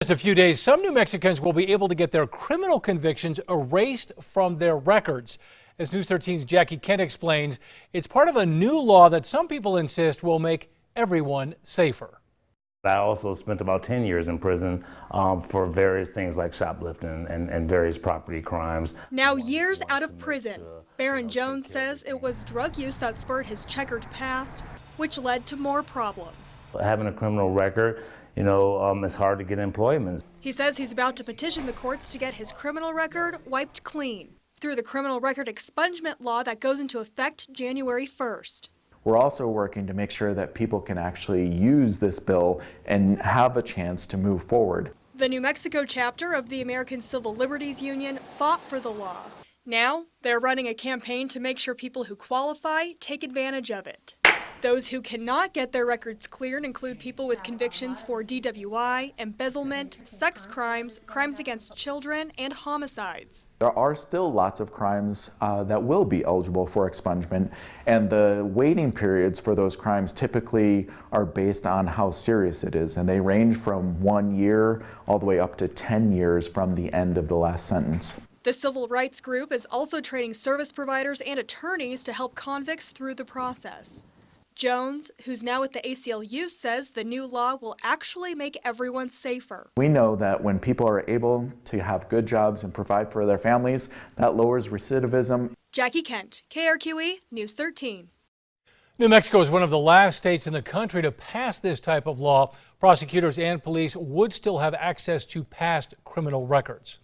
Just a few days, some New Mexicans will be able to get their criminal convictions erased from their records. As News 13's Jackie Kent explains, it's part of a new law that some people insist will make everyone safer. I also spent about 10 years in prison for various things like shoplifting and various property crimes. Now years out of prison, Baron Jones says it was drug use that spurred his checkered past, which led to more problems. Having a criminal record, it's hard to get employment. He says he's about to petition the courts to get his criminal record wiped clean through the criminal record expungement law that goes into effect January 1st. We're also working to make sure that people can actually use this bill and have a chance to move forward. The New Mexico chapter of the American Civil Liberties Union fought for the law. Now they're running a campaign to make sure people who qualify take advantage of it. Those who cannot get their records cleared include people with convictions for DWI, embezzlement, sex crimes, crimes against children, and homicides. There are still lots of crimes that will be eligible for expungement, and the waiting periods for those crimes typically are based on how serious it is, and they range from 1 year all the way up to 10 years from the end of the last sentence. The civil rights group is also training service providers and attorneys to help convicts through the process. Jones, who's now at the ACLU, says the new law will actually make everyone safer. We know that when people are able to have good jobs and provide for their families, that lowers recidivism. Jackie Kent, KRQE, News 13. New Mexico is one of the last states in the country to pass this type of law. Prosecutors and police would still have access to past criminal records.